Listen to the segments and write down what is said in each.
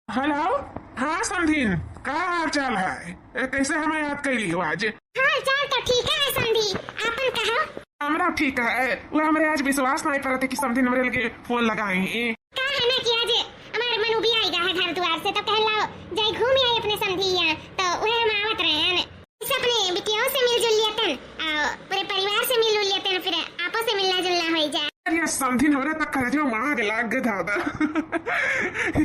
Hello. हाँ समधीन, का हाल चाल है? कैसे हमें याद कैली हो आज? हाल चाल तो ठीक है समधी, आपन कहो। हमरा ठीक है। वो हमरे आज विश्वास नहीं करते कि समधीन हमरे लगे फोन लगाई। का है ना कि आज हमारे मन उभी आई है घर द्वार से, तो कहला जाई घूम आई अपने समधी यहाँ, तो वह हम आवत रहे हैं। इस अपने बिटियों से मिलजुल लेतन और पूरे परिवार से मिलजुल लेतन, फिर आपस से मिलना जुलना हो जाए। अरे समधीन हमरे तक कर जो मांग लाग था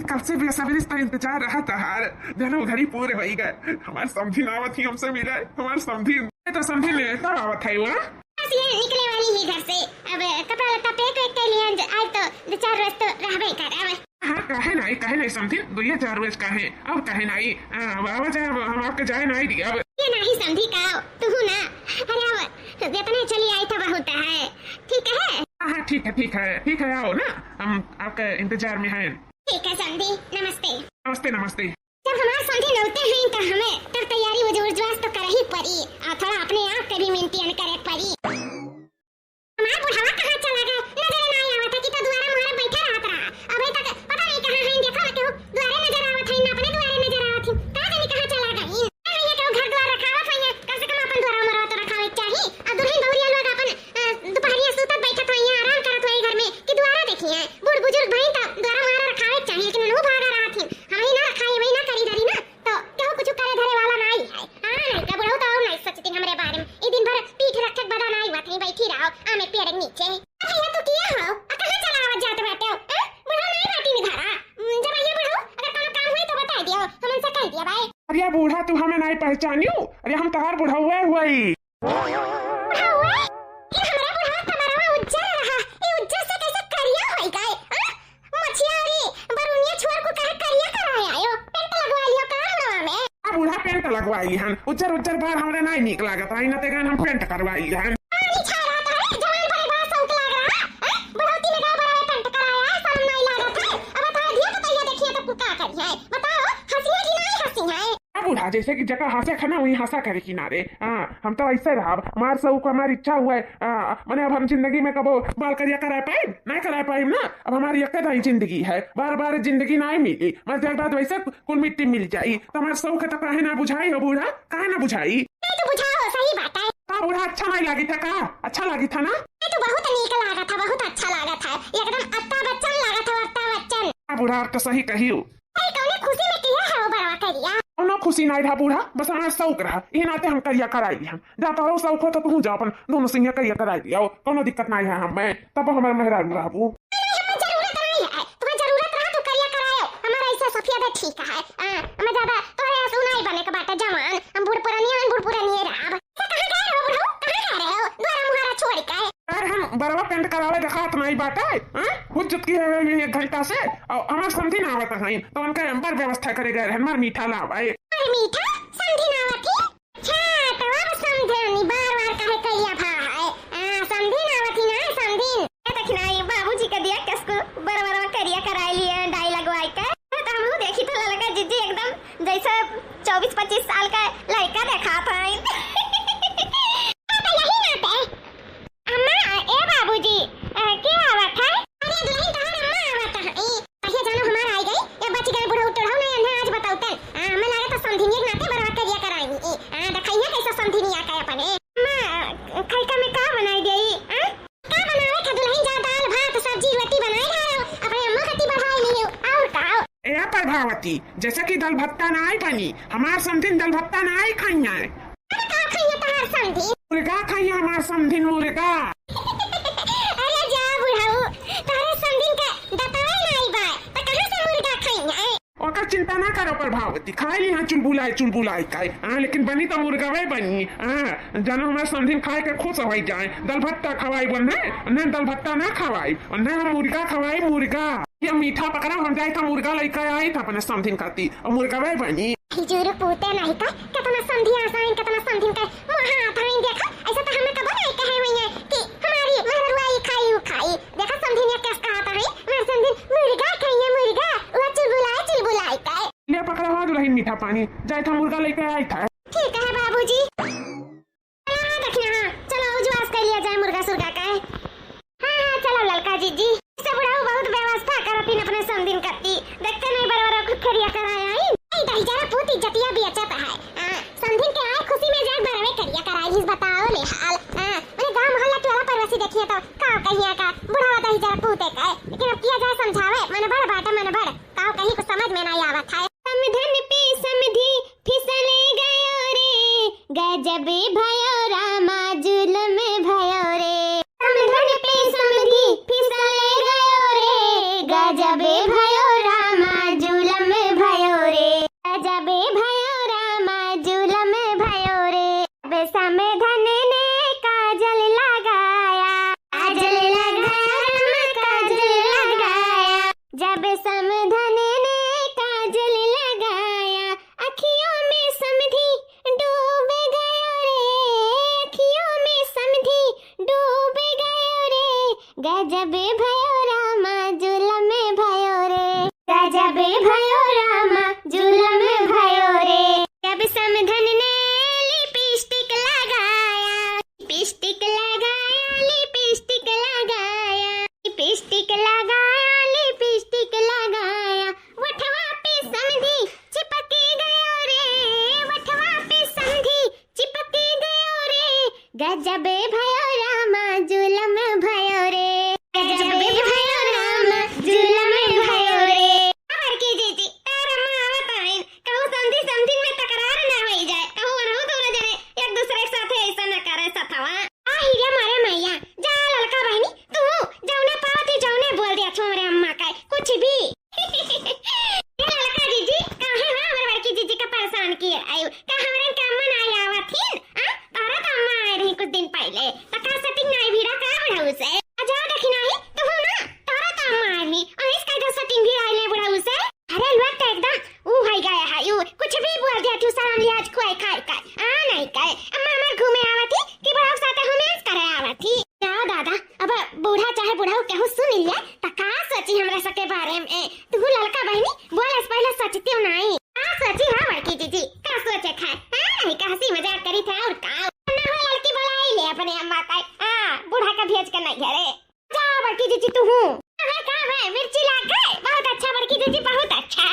कब से बेसब्री से इंतजार रहा था हार जनो घड़ी पूरे हो गए। हमारे समधीन आवत ही हमसे मिले। हमारे समधीन तो समधीन कब आवत है वो? बस ये निकले वाली ही घर से। अब कपड़ा लत्ता पैक वैक कर लिया, आज तो 4 रोज तो रहबे कर। हाँ कहे नहीं समधीन, 2-4 रोज कहे अब कहे नहीं। बाबा जाए हम आपके जाए नहीं दिया अब ये नहीं समधी का तू ना। अरे अब इतने चली आई था बहुत है, ठीक है। हाँ ठीक है आओ ना, हम आपके इंतजार में हैं। ठीक है समधी, नमस्ते। नमस्ते नमस्ते। जब हमारे समधी नौते हैं तो हमें तब तैयारी वजूरजवास तो कर ही पड़ी और थोड़ा अपने आप के भी मेंटेन करे पड़ी। हमारा बुढ़ावा कहाँ चला गया? नजर नहीं आवत है कि तो द्वारा मोहरा बैठा रहत रहा। अबे तक पता नहीं कहाँ है, देखो ना क्यों द्वारे नजर आवत है, ना अपने द्वारे नजर आवत है। कहाँ जाने कहाँ चला गई? ये क्यों घर द्वार रखावत है? कम से कम अपन द्वारा मोहरा तो रखावे चाहिए। और दुल्हन बहुरिया लोग अपन दोपहरिया सुतत बैठत हो यहाँ आराम करत हो घर में कि द्वारा देखिए बूढ़ बुजुर्ग भाई तो द्वारा मोहरा रखावे चाहिए, लेकिन नो भागा रहत है। हम ही ना रखाई वही ना करी धरी ना, तो क्यों कुछ करे धरे वाला नहीं है। हां नहीं का बुढ़ऊ तो और नहीं सोचती हमरे बारे में। ये दिन भर पीठ रख के बदा नहीं बात नहीं बैठी रहो आमे पेड़ के नीचे। भैया तो किया हो कहां चला आवत जात बैठे हो? बुढ़ऊ नहीं बाटी में धरा। जब ये बुढ़ऊ अगर कोनो काम हुई तो बता दियो, हम उनसे कह दिया भाई। अरे बूढ़ा तू हमें नहीं पहचानियो? अरे हम तहार बूढ़ा हुआ पेंट लगवाई हन। उज्जर बार हमरे नहीं निक लागत है, न तेगन हम पेंट करवाई हन। बूढ़ा जैसे कि जगह हंसे खाना वही हंसा करे किनारे। हम तो ऐसे रहा हमार सब को हमारी इच्छा हुआ है। मैंने अब हम जिंदगी में कबो बाल करिया कराए पाए नहीं कराए पाए ना। अब हमारी एक ही जिंदगी है, बार बार जिंदगी नहीं मिली। मैं देर बाद वैसे कुल मिट्टी मिल जाई तो हमारे सब के तो कहे ना बुझाई हो बूढ़ा, कहे ना बुझाई। तो बुझाओ, सही बात है। बूढ़ा अच्छा नहीं लगी था का? अच्छा लगी था ना? तो बहुत नीक लगा था, बहुत अच्छा लगा था, एकदम अत्ता बच्चन लगा था, अत्ता बच्चन। बूढ़ा आप तो सही कहियो। कौने खुशी में किया है वो बड़वा करिया? कोनो खुशी नहीं था बूढ़ा, बस हमारा शौक रहा। ये नाते हम करिया कराई हम जाता हो शौक हो तो तू जा अपन दोनों सिंह करिया कराई दिया, कोनो दिक्कत नहीं है हमें। तब हमारे मेहरारू रहबू। हमें जरूरत नहीं है, तुम्हें जरूरत रहा तो करिया करायो। हमारा ऐसा सफिया भी ठीक है। हमें ज्यादा तोरे सुनाई बने के बात जवान हम बूढ़ पुरानी रहब। कहां गए हो बुढ़ऊ? कहां गए हो द्वारा मुहारा छोड़ के? यार हम बरवा पेंट करावे दिखात नहीं बाटे। खुद चुटकी है 1 घंटा से और हमार समधी ना आवत है तो उनका अंबर व्यवस्था करे गए हमार मीठा लावाए। अरे मीठा समधी ना आवती? अच्छा तो अब समझनी बार-बार कहे कहिया भा है। समधी ना आवती ना समधी। ये देखना ये बाबूजी का दिया किसको बरबरवा करिया कराई लिए डाई लगवाई के। तो हम देखी तो लगा जीजी एकदम जैसे 24-25 साल का लड़का देखा था। प्रभावती जैसे कि दल भत्ता नहीं बनी हमार समधिन दल भत्ता नहीं खाई है। मुर्गा खाई हमार समधिन मुर्गा। अरे जा बुढ़ाऊ तारे समधिन का दताए नहीं बा तो कहां से मुर्गा खाई है? ओकर चिंता ना करो प्रभावती, खाई ली हां चुलबुलाई खाए। लेकिन बनी तो मुर्गा वे बनी। जानो हमार समधिन खाए के खुश हो जाए। दल भत्ता खवाई बने दल भत्ता ना खवाई हम मुर्गा खवाई मुर्गा। ये मीठा पकड़ा हम जाए था मुर्गा लेकर आई था अपने समधिन खाती और मुर्गा वे बनी। हिजूर पूते नहीं का कितना समधी आसाइन कितना समधिन का वहां थाई देखा। ऐसा तो हमें कब नहीं कहे हुई है कि हमारी महरुआई खाई देखा समधिन ने कैसे कहा था हमार समधिन मुर्गा खाई मुर्गा वो चुलबुलाई का ले पकड़ा हो दुल्हन मीठा पानी जाए था मुर्गा लेकर आई था। ठीक है बाबूजी देखना चलो उजवास कर लिया जाए मुर्गा सुर्गा का। हां चलो ललका जी सब बुढ़ाऊ बहुत व्यवस्था करती अपने समधिन करती देखते नहीं बराबर खुद खरिया समझ में नहीं आवत है। समधन पे समधी फिसले गयो रे, गजब भयो रामा जुलम भयो रे। समधन पे समधी फिसले गयो रे, गजब भयो रामा जुलम भयो रे, गजब भयो रामा जुलम भयो रे। बे समधन ने काजल लगाया, काजल लगाया, काजल लगाया। जब समधन ने काजल लगाया, अखियों में समधी डूब गयो रे, अखियों में समधी डूब गयो रे, गजब भयो रामा जुलम भयो रे, गजब भयो रामा जुलम भयो रे। जब समधन ने लिपस्टिक लगाया, लिपस्टिक लगाया, लिपस्टिक लगाया, लिपस्टिक लगाया, लिपस्टिक लगाया। वठवा पे समधी चिपक गयो रे, वठवा पे समधी चिपक गयो रे, गजब भयो रामा जुलम भयो रे, गजब भयो रामा जुलम भयो रे। और की जीजी तारा मावत आइन कहूं समधी समधी में तकरार ना होई जाए, कहूं रहू दोनों जने एक दूसरे के साथ ऐसा न करे सथवा। आई रे मारे मैया जा ललका बहनी, तू जौने पावती जौने बोल दिया छो मेरे अम्मा का कुछ भी। ये ललका जीजी काहे हां हमर बड़की जीजी का परेशान किए आयु का हमरे के अम्मा ना आवत थी। तारा तो अम्मा आए रही कुछ दिन पहले, तका सेटिंग नहीं भीड़ा का बुढ़ाऊ से जा देखी नहीं तो हो ना, तारा तो अम्मा आए नहीं और इसका जो सेटिंग भीड़ा ले बुढ़ाऊ से। अरे लुआ तो एकदम ऊ हो गया है यू कुछ भी बोल दिया तू सलाम लिहाज खोए खाए का नहीं कहे। अम्मा हमर घूमे आवत थी कि बुढ़ाऊ साथे हमें करे आवत थी। जा दादा अब बूढ़ा चाहे बुढ़ाऊ कहू सुन लिया त का सोची हमरा सके बारे में। तू ललका बहनी बोले से पहले सोचती नहीं का सोची हां बड़की जीजी का सोचे खाए नहीं का हंसी मजाक करी था और का ना हो लड़की बुलाई ले अपने अम्मा का बूढ़ा का भेज के नहीं घरे। जा बड़की जीजी तू हूं का है मिर्ची लाग गए बहुत अच्छा बड़की जीजी बहुत अच्छा।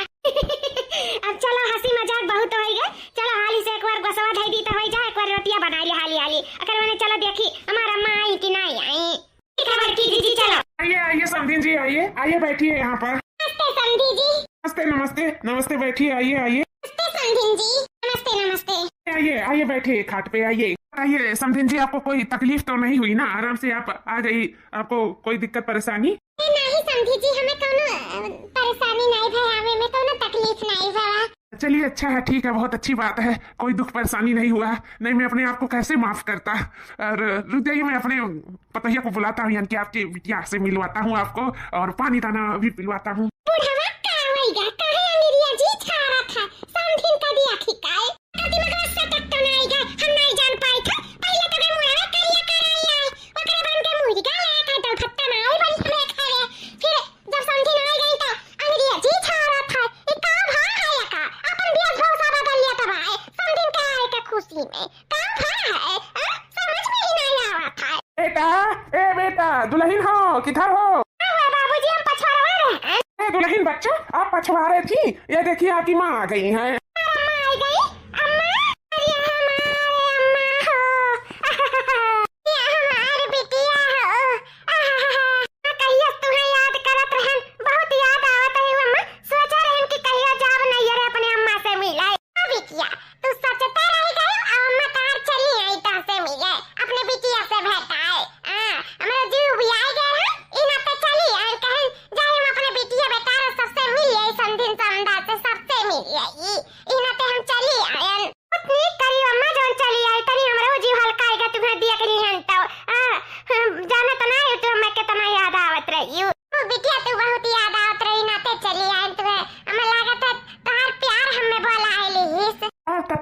अब चलो हंसी मजाक बहुत हो गए, चलो हाली से एक बार गोसवा धई दी तो हो जाए, एक बार रोटियां बना ले हाली हाली। अगर मैंने चलो देखी हमारा अम्मा आई कि नहीं आई। ठीक है बड़की जीजी चलो। आइए आइए समधी जी आइए आइए बैठिए यहाँ पर। नमस्ते समधी जी। नमस्ते नमस्ते नमस्ते बैठिए आइए आइए। नमस्ते समधी जी। नमस्ते नमस्ते। आइए आइए बैठिए खाट पे आइए। आइए समधी जी आपको कोई तकलीफ तो नहीं हुई ना, आराम से आप आ गई, आपको कोई दिक्कत परेशानी? नहीं समधी जी हमें कोनो परेशानी नहीं भई, हमें में कोनो तकलीफ नहीं भवा। चलिए अच्छा है ठीक है बहुत अच्छी बात है, कोई दुख परेशानी नहीं हुआ। नहीं मैं अपने आप को कैसे माफ करता। और रुक जाइए मैं अपने पतैया को बुलाता हूँ, यानी कि आपकी बिटिया से मिलवाता हूँ आपको और पानी दाना भी पिलवाता हूँ। बुढ़वा का होइगा काहे अंगरिया जी छारा था समधिन का दिया खिकाए कदी मगर सटक तो नहीं गए हम नहीं जान पाए थे। पहले तो के मुड़ा करिया कराई आए ओकरे बन के मुर्गा ले का तो खत्ता ना आई बड़ी हमें खाए। फिर जब समधिन आ गई तो अंगरिया जी छारा था ये का भा है का अपन बियाह भौसा बदल लिया तब आए समधिन का आए के खुशी में का भा है समझ में ही नहीं आवा था। बेटा ए बेटा दुल्हन हो किधर हो? बाबूजी हम पछवाड़ा रहे हैं। दुल्हन बच्चा आप पछवाड़े थी, ये देखिए आपकी माँ आ गई है।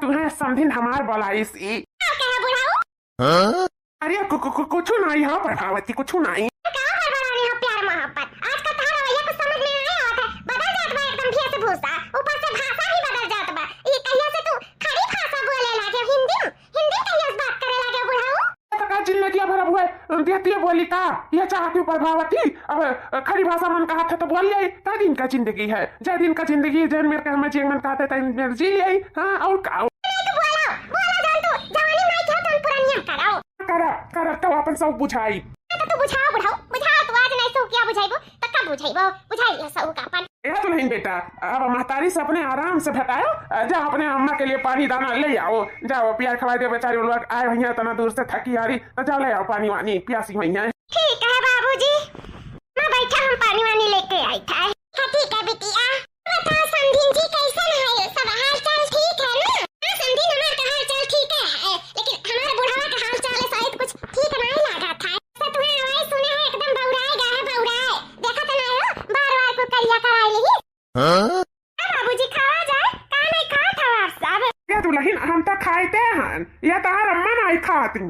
तुम्हें समधिन हमार बोलाई सी। अरे कुछ नहीं है प्रभावती कुछ नहीं। प्यार मोहब्बत आज का तारा भैया को समझ में नहीं आता है, बदल जात बा एकदम फिर से भूसा, ऊपर से भाषा ही बदल जात बा। ये कहिया से तू खड़ी भाषा बोले लागे, हिंदी कहिया से बात करे लागे बुढ़ाऊ। का जिंदगी भर हुए देती बोली का ये चाहती प्रभावती अब खड़ी भाषा मन कहा था तो बोल ले का दिन का जिंदगी है, जय दिन का जिंदगी जैन मेरे के हमें जीवन कहते तैन जी ले। हां और का कर तो अपन सब बुझाई तो बुझाओ बुढ़ाओ बुझाओ तो आज नहीं सो क्या बुझाइबो तक का बुझाइबो बुझाई सब का अपन। यह तो नहीं बेटा, अब महतारी से अपने आराम से भटाओ, जाओ अपने अम्मा के लिए पानी दाना ले आओ, जाओ प्यार खवा दो, बेचारी लोग आए हुई हैं तना दूर से थकी आ रही, तो जाओ ले आओ पानी वानी, प्यासी हुई है। ठीक है बाबूजी, मैं बैठा हम पानी वानी लेके आई था। हाँ ठीक है बिटिया। बताओ समधीन जी कैसे है, सब हाल चाल ठीक है ना? हाँ समधीन हमारा का हाल चाल ठीक है, लेकिन हमारे बुढ़ावा का हाल चाल शायद कुछ ठीक नहीं लगा था। तो तुम्हें आवाज सुने है एकदम बौराए गया है, बौराए देखा तो नहीं हो, बार-बार को करिया कराई ली। हाँ बाबूजी खावा जाए, का नहीं खा था आप सब? ये तो लहिन हम तो खाते हैं, ये तो हर अम्मा नहीं खाती,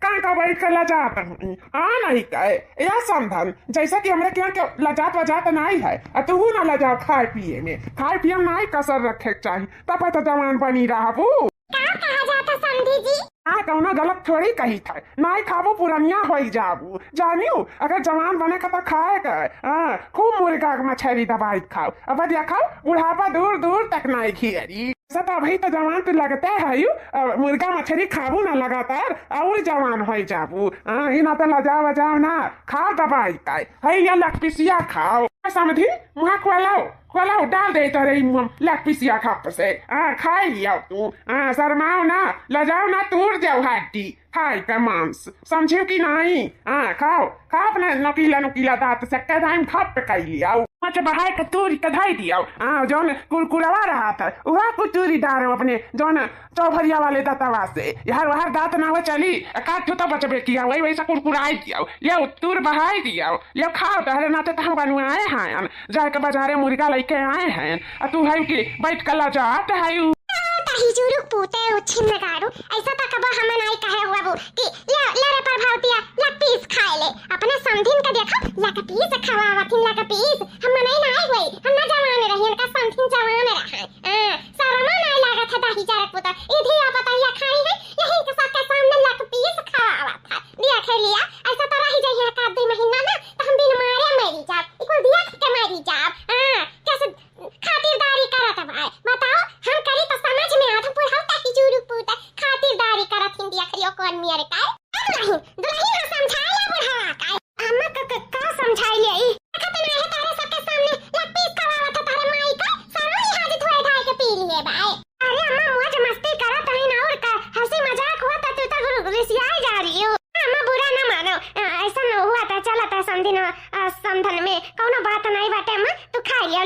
कहाँ का बैठ कर लजात हूँ, नहीं कहे यह समझन जैसा कि हमारे यहाँ के लजात वजात नहीं है, तू ना लजाओ खाए पिए में, खाए पिए में नहीं कसर रखे चाहिए, तब तो जवान बनी रहा। क्या कहा जाता समधी जी? हाँ कौनो गलत थोड़ी कही था, नहीं खाबो पुरानिया हो जाबू, जानियो अगर जवान बने का तो खाए गए, खूब मुर्गा मछली दवाई खाओ, अब खाओ बुढ़ापा दूर दूर तक नहीं खियरी, सब अभी तो जवान तो लगते है, मुर्गा मछली खाबू ना लगातार और जवान हो जाबू, ना तो लजाओ वजाओ ना, खाओ दवाई का है, या लकपिसिया खाओ, समझी मुहा खोलाओ डाल दे तेरे मुंह लकपिसिया खप से, खाई लिया तू, शर्माओ ना, लजाओ ना, तोड़ जाओ हड्डी खाई का मांस, समझियो कि नहीं? खाओ अपने नकीला दांत से कदाई खप कई लियाओ, मच बहाय के तूरी कधाई दियाओ, जौन कुरकुरवा रहा था वह कुतूरी डारो अपने जौन चौभरिया वाले दांतवा से, यार वहां दांत ना हो चली काट तो बचबे किया, वही वैसा कुरकुराई दियाओ, ले तूर बहाई दियाओ, ले खाओ तहरे नाते तो हम बनवाए हैं, जाके बाजारे मुर्गा लेके आए हैं, तू है कि बैठ कर लजात है हिजुरु पूते उछिन लगारू, ऐसा तक अब हम नहीं कहे हुआ वो कि ले रे प्रभावतिया लक पीस खाए ले, अपने समधिन का देखा लक पीस खवावतिन, लक पीस हम नहीं हुई, हम ना जवान रही, इनका समधिन जवान रहा, शर्मा नहीं लगा था दाही जारक पुता, इधे आ बताइए खाई है, यही के सबके सामने लक पीस खवावा था, दिया खे लिया, ऐसा तो रही जाइए का 2 महीना ना, तो हम बिन मारे मरी जाब, इको दिया के मरी जाब, कैसे खातिरदारी करत भाई, बताओ हम करी तो समझ में आत बुढ़ाता हिजुरु पूता खातिरदारी करत हिंदिया खरियो कौन मियर का दुल्हन हा समझाया बुढ़ावा का, अम्मा का समझाई ले देखत नहीं है तारे सबके सामने लक पीस खवावत था तारे माई का, सरो ही हाथ धोए धाए के पी लिए भाई, अरे अम्मा मौज मस्ती करत है और का हंसी मजाक हुआ था, तू तो रिसिया जा रही हो, अम्मा बुरा ना मानो, ऐसा न हुआ था, चला था समधन में कौनो बात नहीं बाटे, अम्मा तू खा लियो,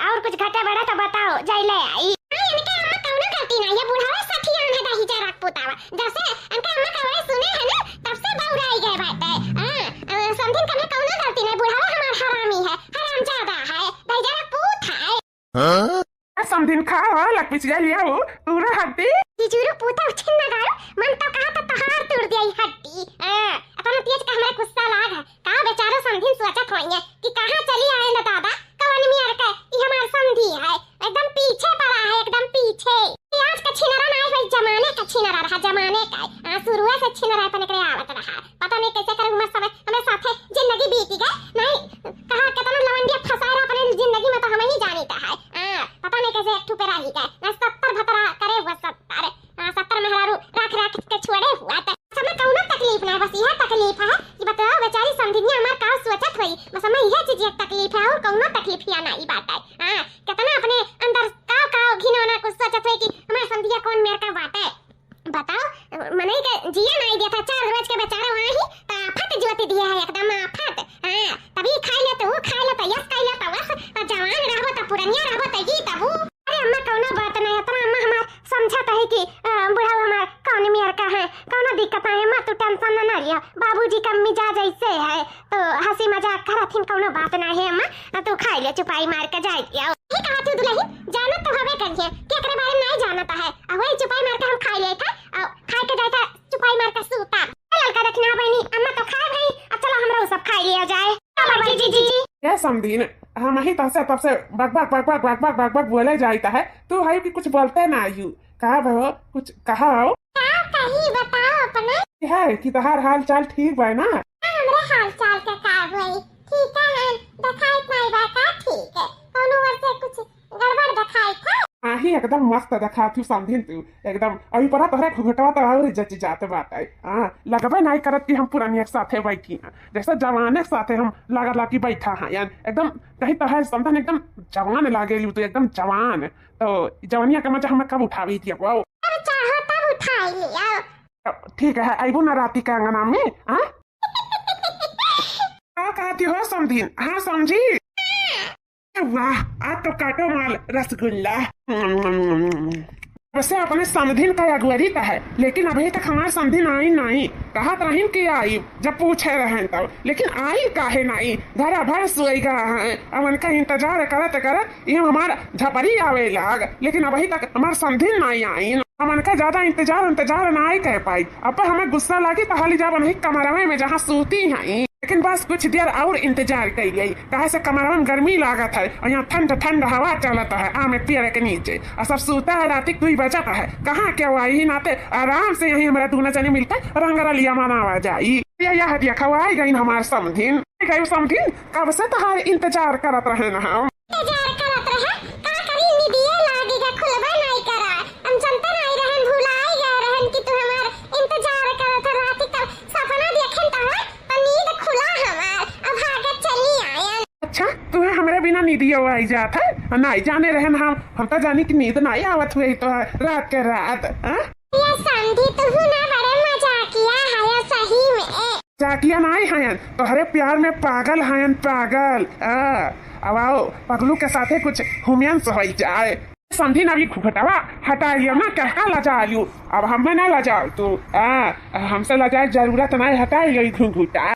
और कुछ घटा बड़ा तो बताओ जाई ले आई, इनके अम्मा कौनो गलती नहीं है, बुढ़ावा सखियां है दाही जा रख पुतावा, जब से इनके अम्मा का वही सुने है ना तब से बौराई गए बाटे, समधन का कौनो गलती नहीं, बुढ़ावा हमारा हरामी है, हरामजादा है, दाही जा रख पूत है, समधिन खाओ लकपिसिया लियाओ पूरा हड्डी हिजुरु पूता उछिन ना गारो, मन तो कहा तो तहार तोड़ दिया हड्डी, अपना तेज का हमारे गुस्सा लाग है, का बेचारा समधिन सोचत होइए कि कहां चली आए ना दादा, कवन मियर का ई हमार समधी है, एकदम पीछे पड़ा है, एकदम पीछे, आज का छिनरा नहीं भाई, जमाने का छिनरा रहा, जमाने का, शुरू से छिनरा पने करे आवत रहा, पता नहीं कैसे कर उमर समय हमें साथे जिंदगी बीती गई, नहीं कहा कितना लवंडिया फंसा रहा अपने जिंदगी में, तो हमें ही जानीता है, पता नहीं कैसे एक ठुपे रही गए, ना 70 भतरा करे हुआ 70 मेहरारू रख के छोड़े हुआ था, समय कौनो तकलीफ नहीं, बस यह तकलीफ है कि बताओ बेचारी समधिनिया हमार का सोचत हुई, बस हमें यह चीज एक तकलीफ है और कौनो तकलीफ या नहीं बात है, कितना अपने अंदर का घिनौना कुछ सोचत हुई कि हमारे समधिया कौन मेरे का बात है, बताओ मने के जिया नहीं दिया था, 4 रोज के बेचारा वहां ही आफत ज्योति दिया है, एकदम आफत, तभी खाई ले तो वो खाई ले तो यस खाई ले तो बस, तो जवान रहबो तो पुरनिया रहबो तो जी तबू, अरे अम्मा कौनो बात नहीं है, तो अम्मा हमार समझता है कि बुढ़ा हमार कौन मियर का है, कौनो दिक्कत नहीं है, मत तू टेंशन ना लिया, बाबूजी का मिजाज ऐसे है तो हंसी मजाक करथिन, कौनो बात नहीं है अम्मा, तू खाई ले चुपाई मार के जाई दिया, ठीक है तू दुल्हन जानत तो हवे करिए कि एकरे बारे में नहीं जानता है, वही चुपाई मार के हम खाई ले था, खाई के जाता चुपाई मार के सूता, लड़का रखना बहनी, अम्मा तो खाए भाई, अब चलो हमरा सब खाई लिया जाए, चलो जी ये समधिन हम ही तब से बक बोले जाता है, तू है कि कुछ बोलते ना यू कहा भो कुछ कहा कहीं बताओ अपने है कि तहार हाल चाल ठीक बा ना, हमरे हाल चाल का का भाई ठीक है, दिखाई नहीं बात ठीक है, कोनो वर्ष कुछ गड़बड़ दिखाई था, ही एकदम मस्त देखा तू समझिन तू एकदम अभी परा तोहरे घुघटवा तो और जच जाते बात है लगबे नहीं करत कि हम पुरानी के साथे बैठी हैं जैसे जवाने के साथे हम लगा कि बैठा हैं यान एकदम कहीं तो है समझन एकदम जवान लागे तू एकदम जवान तो जवानिया का मजा हमें कब उठावी थी वो चाहो तब उठा लिया। ठीक है आइबो ना राती के अंगना में हाँ कहती हो समझी हाँ समझी वाह आज तो काटो माल रसगुल्ला वैसे अपने समधिन का अगुवरी का है लेकिन अभी तक हमारे समधिन आई नहीं कहा रहीन की आई जब पूछे रहे तब लेकिन आई काहे नहीं घर भर सोएगा है अब उनका इंतजार करत करत ये हमारा झपरी आवे लाग लेकिन अभी तक हमारे समधिन नहीं आई हम उनका ज्यादा इंतजार नहीं कर पाई अब हमें गुस्सा लगी तो हाली जब नहीं कमरवे में जहाँ सूती है लेकिन बस कुछ देर और इंतजार कर गई कहा से कमरवा में गर्मी लागत है और यहाँ ठंड ठंड हवा चलता है आम पेड़ के नीचे और सब सूता है रात 2 बजा है कहाँ क्या हुआ यही नाते आराम से यही हमारा दूना चने मिलकर रंगरा लिया मनावा जाये यह दिया खवाई गई हमारे समधिन कब से तो इंतजार करत रहे न हम बिना नींद आई जात है नहीं जाने रहे हम तो जानी कि नींद नहीं आवत हुई तो रात के रात ये संधि तू ना बड़े मजाकिया है सही में जाकिया नहीं है तोहरे प्यार में पागल है पागल अब आओ पगलू के साथे कुछ हुमियंस हो जाए समझी ना अभी घुघटावा हटाइयो ना क्या लजा लू अब हमें ना लजाओ तू हमसे लजाए जरूरत नहीं हटाइयो घुघुटा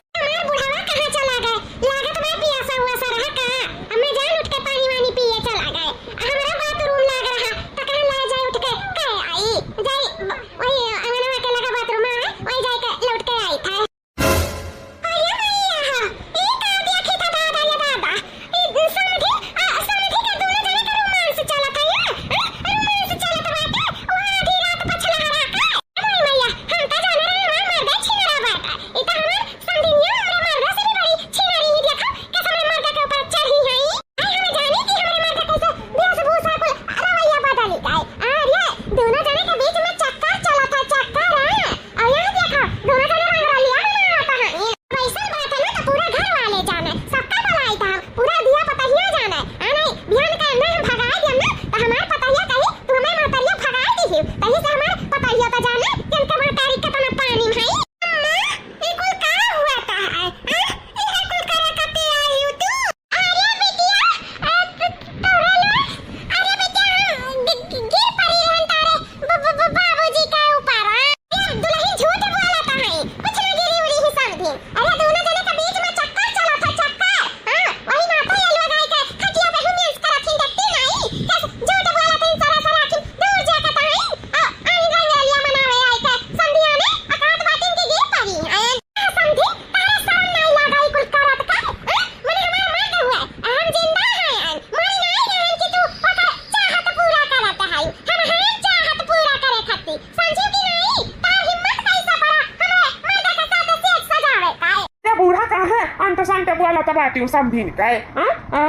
समझीन का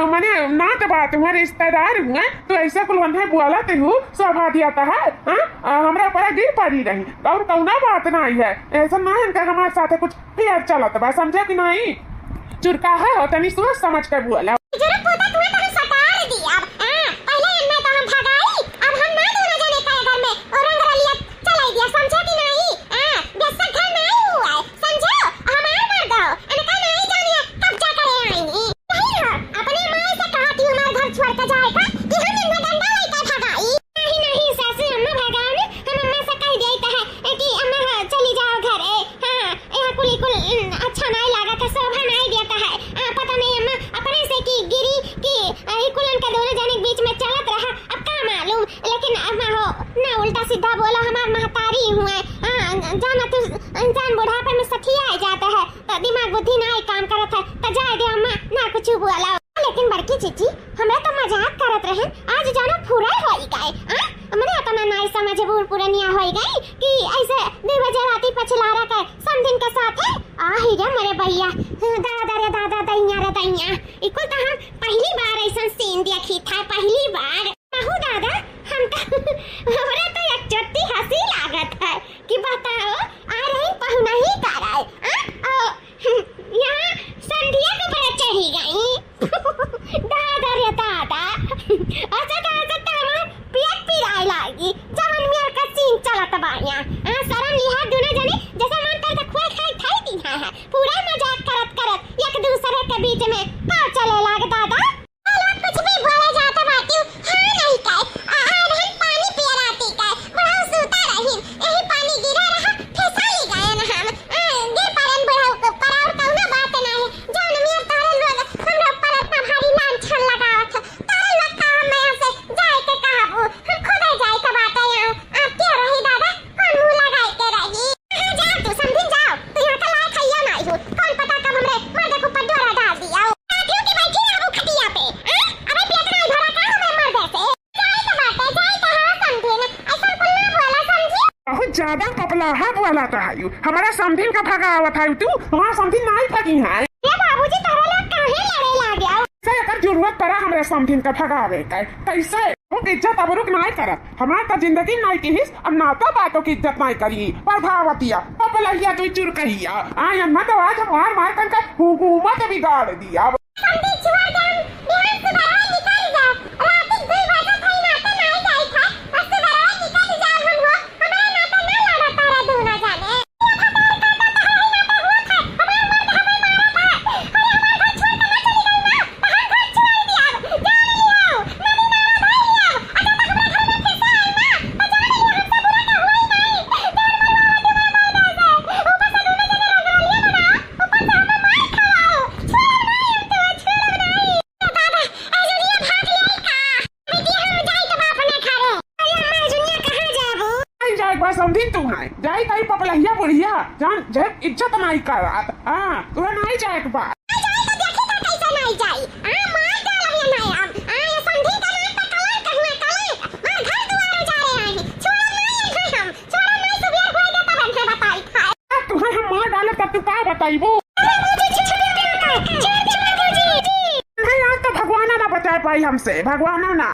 मैंने ना तो बात तुम्हारे रिश्तेदार हुए तो ऐसा कुल बंधे बोला हूँ स्वभा दिया है हमारा ऊपर गिर पड़ी रही और कौना बात नहीं है ऐसा नहीं है हमारे साथ कुछ फेयर चलत बा समझे कि नहीं चुरका है तनी सोच समझ कर बोला सीधा बोला हमार महतारी हुए जाना तू इंसान बुढ़ापे में सठिया जाता है तो दिमाग बुद्धि ना काम करत है तो जाए दे अम्मा ना कुछ बोला लेकिन बड़की चीची हमरा तो मजाक करत रहे आज जानो पूरा होई गए हमने अपना नाई समझ बूढ़ पुरानिया होई गई कि ऐसे 2 बजे राती पछलारा के समधिन के साथ है आही रे मेरे भैया दादा रे दादा दैया इको तो हम पहली बार ऐसा सीन देखी था पहली बार कहू दादा हम ज्यादा कपलाहट वाला कहायु हमारा समधिन का भगावत है तू हमारा समधिन नहीं भगी है ए बाबूजी तोरा लोग काहे लड़े लागे से अगर जरूरत पड़ा हमारे समधिन का भगावे का कैसे वो इज्जत अबरुक नहीं करत हमारा तो जिंदगी नहीं की हिस अब ना तो बातों की इज्जत नहीं करी प्रभावतिया पपलहिया तू चुर कहिया आय मत आज मार मार कर हुकूमत बिगाड़ दिया समझी छोड़ दे बिहान से बाहर निकल जा रात 2 बजे थई ना तो नहीं जाई था बस से बाहर निकल जा हम हो हमारा नाता ना लड़ा तारा दूना जाने समझी तू है जाई कहीं पपलहिया बुढ़िया जान जब इज्जत नहीं कर हाँ तुरा नहीं जाए के बाद कैसे नहीं जाई मार डाल अभी नहीं अब ये समझी का नाम पे कलर कहूं कले घर दुआरे जा रहे हैं छोड़ नहीं हम छोड़ नहीं सुबह हो गया तब हमसे बताई था तुम्हें हम मार डाले तब तू क्या बताइबो नहीं आज तो भगवान ना बचा पाई हमसे भगवान ना